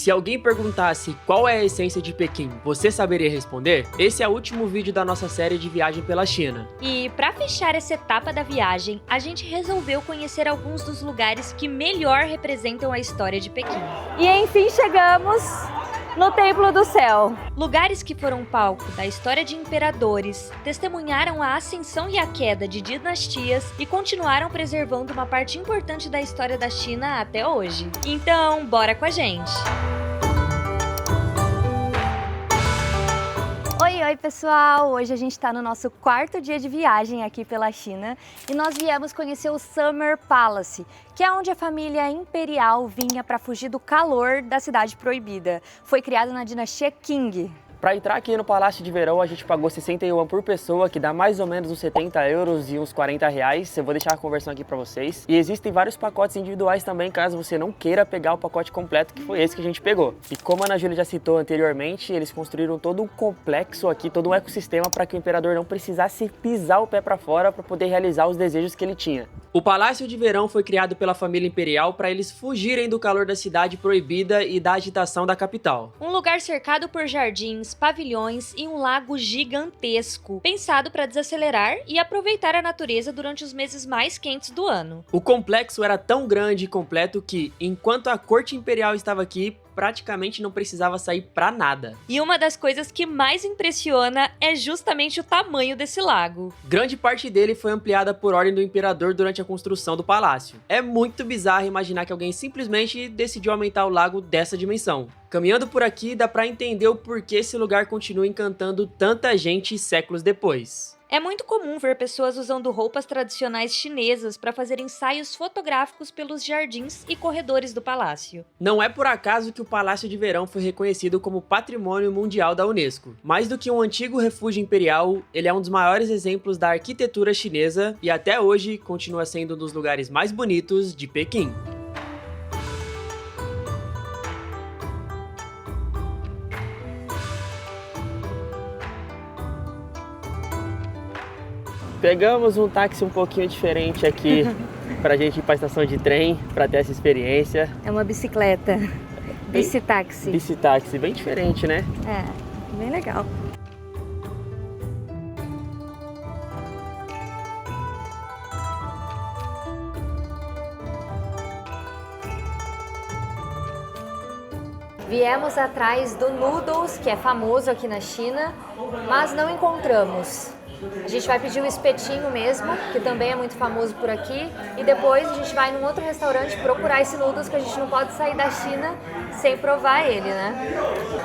Se alguém perguntasse qual é a essência de Pequim, você saberia responder? Esse é o último vídeo da nossa série de viagem pela China. E para fechar essa etapa da viagem, a gente resolveu conhecer alguns dos lugares que melhor representam a história de Pequim. E enfim chegamos no Templo do Céu. Lugares que foram palco da história de imperadores, testemunharam a ascensão e a queda de dinastias e continuaram preservando uma parte importante da história da China até hoje. Então, bora com a gente! Oi pessoal! Hoje a gente está no nosso quarto dia de viagem aqui pela China e nós viemos conhecer o Summer Palace, que é onde a família imperial vinha para fugir do calor da Cidade Proibida. Foi criado na dinastia Qing. Para entrar aqui no Palácio de Verão, a gente pagou 60 yuan por pessoa, que dá mais ou menos uns 70 euros e uns 40 reais. Eu vou deixar a conversão aqui para vocês. E existem vários pacotes individuais também, caso você não queira pegar o pacote completo, que foi esse que a gente pegou. E como a Ana Júlia já citou anteriormente, eles construíram todo um complexo aqui, todo um ecossistema para que o imperador não precisasse pisar o pé para fora para poder realizar os desejos que ele tinha. O Palácio de Verão foi criado pela família imperial para eles fugirem do calor da Cidade Proibida e da agitação da capital. Um lugar cercado por jardins, pavilhões e um lago gigantesco, pensado para desacelerar e aproveitar a natureza durante os meses mais quentes do ano. O complexo era tão grande e completo que, enquanto a corte imperial estava aqui, praticamente não precisava sair pra nada. E uma das coisas que mais impressiona é justamente o tamanho desse lago. Grande parte dele foi ampliada por ordem do imperador durante a construção do palácio. É muito bizarro imaginar que alguém simplesmente decidiu aumentar o lago dessa dimensão. Caminhando por aqui, dá pra entender o porquê esse lugar continua encantando tanta gente séculos depois. É muito comum ver pessoas usando roupas tradicionais chinesas para fazer ensaios fotográficos pelos jardins e corredores do palácio. Não é por acaso que o Palácio de Verão foi reconhecido como Patrimônio Mundial da Unesco. Mais do que um antigo refúgio imperial, ele é um dos maiores exemplos da arquitetura chinesa e até hoje continua sendo um dos lugares mais bonitos de Pequim. Pegamos um táxi um pouquinho diferente aqui pra gente ir pra estação de trem, pra ter essa experiência. É uma bicicleta, bicitaxi. Bicitaxi, bem diferente, né? É, bem legal. Viemos atrás do Noodles, que é famoso aqui na China, mas não encontramos. A gente vai pedir o espetinho mesmo, que também é muito famoso por aqui, e depois a gente vai num outro restaurante procurar esse noodles, que a gente não pode sair da China sem provar ele, né?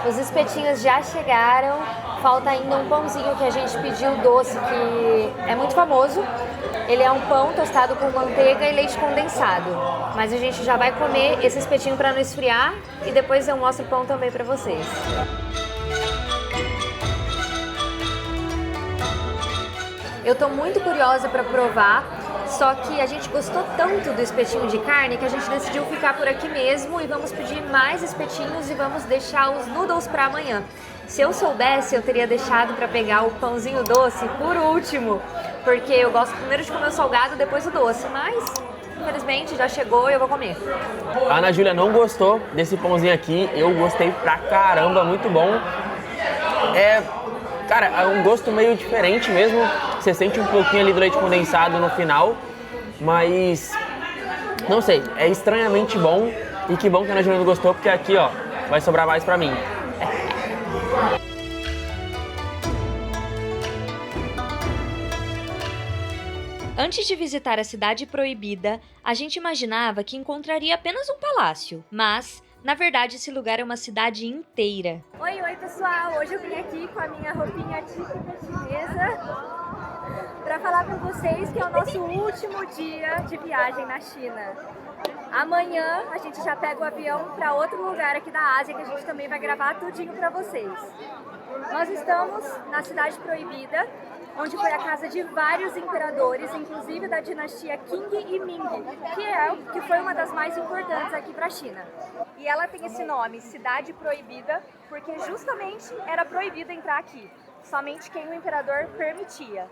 Os espetinhos já chegaram, falta ainda um pãozinho que a gente pediu doce, que é muito famoso. Ele é um pão tostado com manteiga e leite condensado, mas a gente já vai comer esse espetinho para não esfriar e depois eu mostro o pão também para vocês. Eu tô muito curiosa para provar, só que a gente gostou tanto do espetinho de carne que a gente decidiu ficar por aqui mesmo e vamos pedir mais espetinhos e vamos deixar os noodles para amanhã. Se eu soubesse, eu teria deixado para pegar o pãozinho doce por último, porque eu gosto primeiro de comer o salgado, depois o doce, mas infelizmente já chegou e eu vou comer. A Ana Júlia não gostou desse pãozinho aqui, eu gostei pra caramba, muito bom. Cara, é um gosto meio diferente mesmo, você sente um pouquinho ali do leite condensado no final, mas não sei, é estranhamente bom e que bom que a Ana Júlia não gostou, porque aqui ó, vai sobrar mais pra mim. Antes de visitar a Cidade Proibida, a gente imaginava que encontraria apenas um palácio, mas na verdade, esse lugar é uma cidade inteira. Oi pessoal! Hoje eu vim aqui com a minha roupinha típica chinesa para falar para vocês que é o nosso último dia de viagem na China. Amanhã a gente já pega o avião para outro lugar aqui da Ásia que a gente também vai gravar tudinho para vocês. Nós estamos na Cidade Proibida, onde foi a casa de vários imperadores, inclusive da dinastia Qing e Ming, que foi uma das mais importantes aqui para a China. E ela tem esse nome, Cidade Proibida, porque justamente era proibido entrar aqui, somente quem o imperador permitia.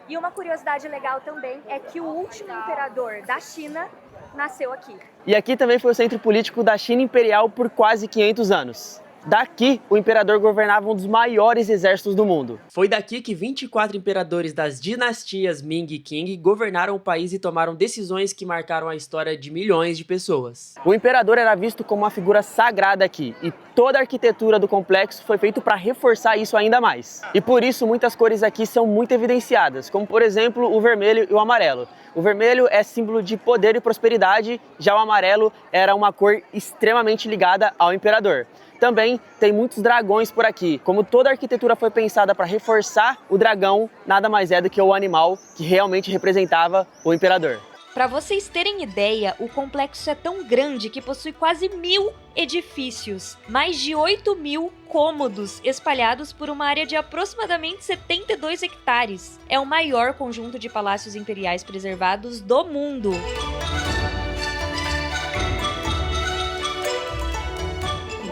E uma curiosidade legal também é que o último imperador da China nasceu aqui. E aqui também foi o centro político da China Imperial por quase 500 anos. Daqui, o imperador governava um dos maiores exércitos do mundo. Foi daqui que 24 imperadores das dinastias Ming e Qing governaram o país e tomaram decisões que marcaram a história de milhões de pessoas. O imperador era visto como uma figura sagrada aqui, e toda a arquitetura do complexo foi feita para reforçar isso ainda mais. E por isso, muitas cores aqui são muito evidenciadas, como por exemplo o vermelho e o amarelo. O vermelho é símbolo de poder e prosperidade, já o amarelo era uma cor extremamente ligada ao imperador. Também tem muitos dragões por aqui. Como toda a arquitetura foi pensada para reforçar, o dragão nada mais é do que o animal que realmente representava o imperador. Para vocês terem ideia, o complexo é tão grande que possui quase 1000 edifícios, mais de 8.000 cômodos espalhados por uma área de aproximadamente 72 hectares. É o maior conjunto de palácios imperiais preservados do mundo.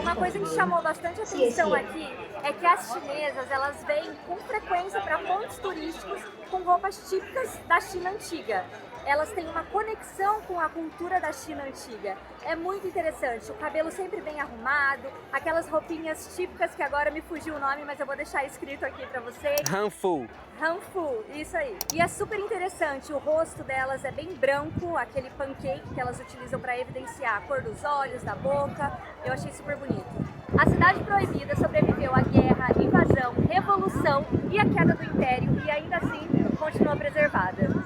Uma coisa que chamou bastante atenção aqui é que as chinesas, elas vêm com frequência para pontos turísticos com roupas típicas da China antiga. Elas têm uma conexão com a cultura da China antiga. É muito interessante, o cabelo sempre bem arrumado, aquelas roupinhas típicas que agora me fugiu o nome, mas eu vou deixar escrito aqui para vocês. Hanfu. Hanfu, isso aí. E é super interessante, o rosto delas é bem branco, aquele pancake que elas utilizam para evidenciar a cor dos olhos, da boca. Eu achei super bonito. A Cidade Proibida sobreviveu à guerra, invasão, revolução e a queda do Império e ainda assim continua preservada.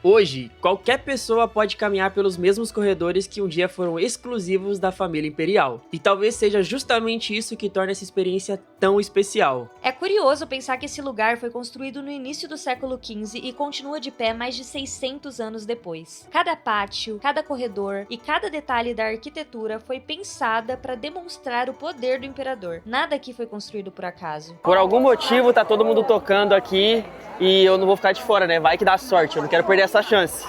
Hoje, qualquer pessoa pode caminhar pelos mesmos corredores que um dia foram exclusivos da família imperial. E talvez seja justamente isso que torna essa experiência tão especial. É curioso pensar que esse lugar foi construído no início do século XV e continua de pé mais de 600 anos depois. Cada pátio, cada corredor e cada detalhe da arquitetura foi pensada para demonstrar o poder do imperador. Nada aqui foi construído por acaso. Por algum motivo tá todo mundo tocando aqui e eu não vou ficar de fora, né? Vai que dá sorte, eu não quero perder essa chance.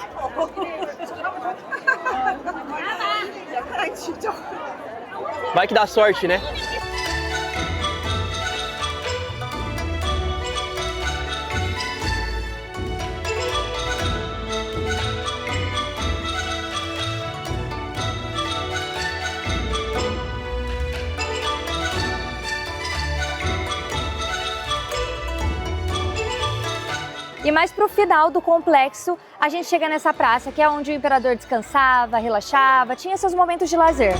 Vai que dá sorte, né? E mais pro final do complexo, a gente chega nessa praça, que é onde o imperador descansava, relaxava, tinha seus momentos de lazer.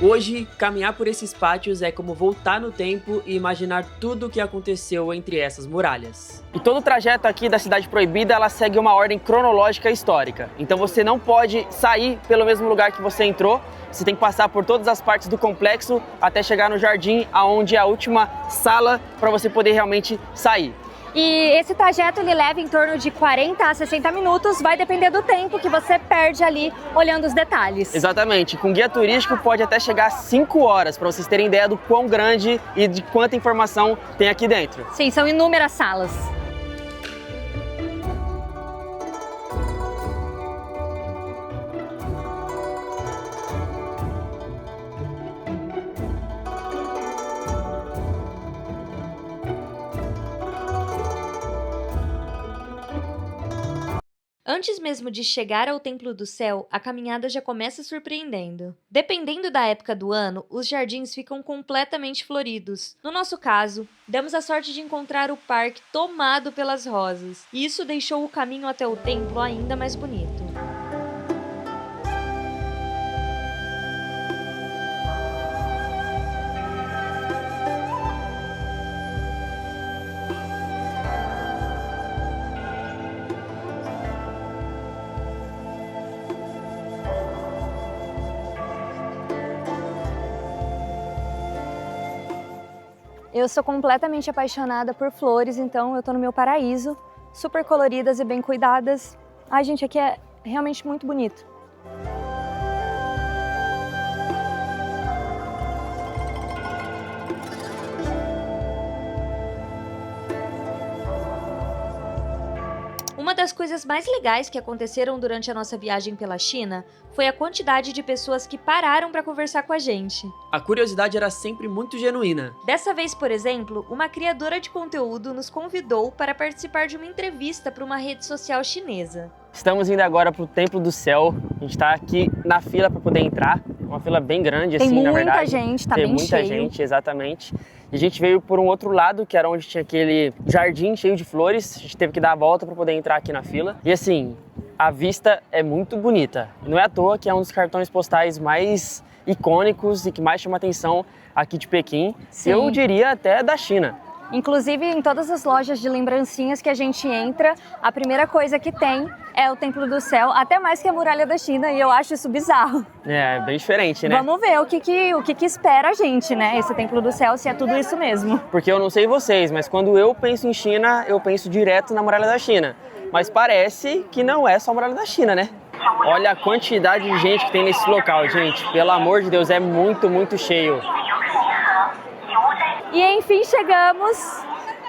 Hoje, caminhar por esses pátios é como voltar no tempo e imaginar tudo o que aconteceu entre essas muralhas. E todo o trajeto aqui da Cidade Proibida, ela segue uma ordem cronológica histórica. Então você não pode sair pelo mesmo lugar que você entrou, você tem que passar por todas as partes do complexo até chegar no jardim, aonde é a última sala para você poder realmente sair. E esse trajeto ele leva em torno de 40 a 60 minutos, vai depender do tempo que você perde ali olhando os detalhes. Exatamente, com guia turístico pode até chegar a 5 horas, para vocês terem ideia do quão grande e de quanta informação tem aqui dentro. Sim, são inúmeras salas. Antes mesmo de chegar ao Templo do Céu, a caminhada já começa surpreendendo. Dependendo da época do ano, os jardins ficam completamente floridos. No nosso caso, demos a sorte de encontrar o parque tomado pelas rosas, e isso deixou o caminho até o templo ainda mais bonito. Eu sou completamente apaixonada por flores, então eu tô no meu paraíso, super coloridas e bem cuidadas. Ai, gente, aqui é realmente muito bonito. Uma das coisas mais legais que aconteceram durante a nossa viagem pela China foi a quantidade de pessoas que pararam para conversar com a gente. A curiosidade era sempre muito genuína. Dessa vez, por exemplo, uma criadora de conteúdo nos convidou para participar de uma entrevista para uma rede social chinesa. Estamos indo agora para o Templo do Céu. A gente está aqui na fila para poder entrar. Uma fila bem grande, assim, na verdade. Tem muita gente, tá Tem bem muita cheio. gente, exatamente. E a gente veio por um outro lado, que era onde tinha aquele jardim cheio de flores. A gente teve que dar a volta para poder entrar aqui na fila. E assim, a vista é muito bonita. Não é à toa que é um dos cartões postais mais icônicos e que mais chama atenção aqui de Pequim. Sim. Eu diria até da China. Inclusive, em todas as lojas de lembrancinhas que a gente entra, a primeira coisa que tem é o Templo do Céu, até mais que a Muralha da China, e eu acho isso bizarro. É, bem diferente, né? Vamos ver o que espera a gente, né? Esse Templo do Céu, se é tudo isso mesmo. Porque eu não sei vocês, mas quando eu penso em China, eu penso direto na Muralha da China. Mas parece que não é só a Muralha da China, né? Olha a quantidade de gente que tem nesse local, gente. Pelo amor de Deus, é muito, muito cheio. E enfim, chegamos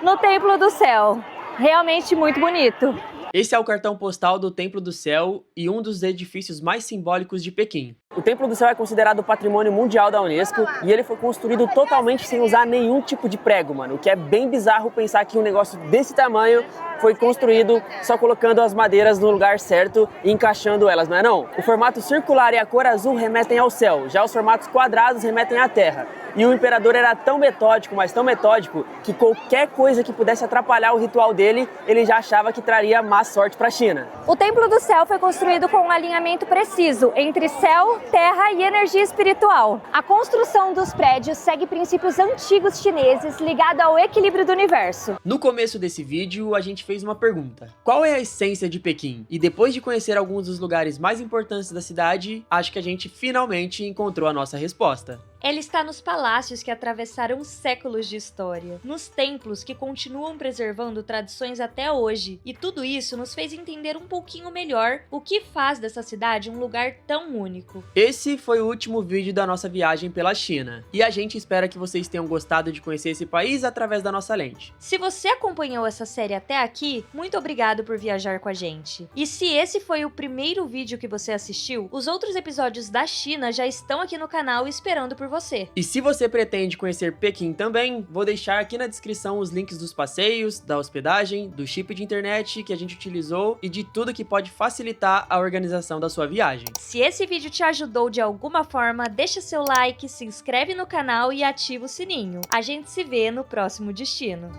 no Templo do Céu. Realmente muito bonito. Esse é o cartão postal do Templo do Céu e um dos edifícios mais simbólicos de Pequim. O Templo do Céu é considerado Patrimônio Mundial da Unesco e ele foi construído totalmente sem usar nenhum tipo de prego, mano. O que é bem bizarro pensar que um negócio desse tamanho foi construído só colocando as madeiras no lugar certo e encaixando elas, não é não? O formato circular e a cor azul remetem ao céu, já os formatos quadrados remetem à terra. E o imperador era tão metódico, mas tão metódico, que qualquer coisa que pudesse atrapalhar o ritual dele, ele já achava que traria má sorte para a China. O Templo do Céu foi construído com um alinhamento preciso entre céu, terra e energia espiritual. A construção dos prédios segue princípios antigos chineses ligados ao equilíbrio do universo. No começo desse vídeo, a gente fez uma pergunta. Qual é a essência de Pequim? E depois de conhecer alguns dos lugares mais importantes da cidade, acho que a gente finalmente encontrou a nossa resposta. Ela está nos palácios que atravessaram séculos de história, nos templos que continuam preservando tradições até hoje, e tudo isso nos fez entender um pouquinho melhor o que faz dessa cidade um lugar tão único. Esse foi o último vídeo da nossa viagem pela China, e a gente espera que vocês tenham gostado de conhecer esse país através da nossa lente. Se você acompanhou essa série até aqui, muito obrigado por viajar com a gente. E se esse foi o primeiro vídeo que você assistiu, os outros episódios da China já estão aqui no canal esperando por você. E se você pretende conhecer Pequim também, vou deixar aqui na descrição os links dos passeios, da hospedagem, do chip de internet que a gente utilizou e de tudo que pode facilitar a organização da sua viagem. Se esse vídeo te ajudou de alguma forma, deixa seu like, se inscreve no canal e ativa o sininho. A gente se vê no próximo destino.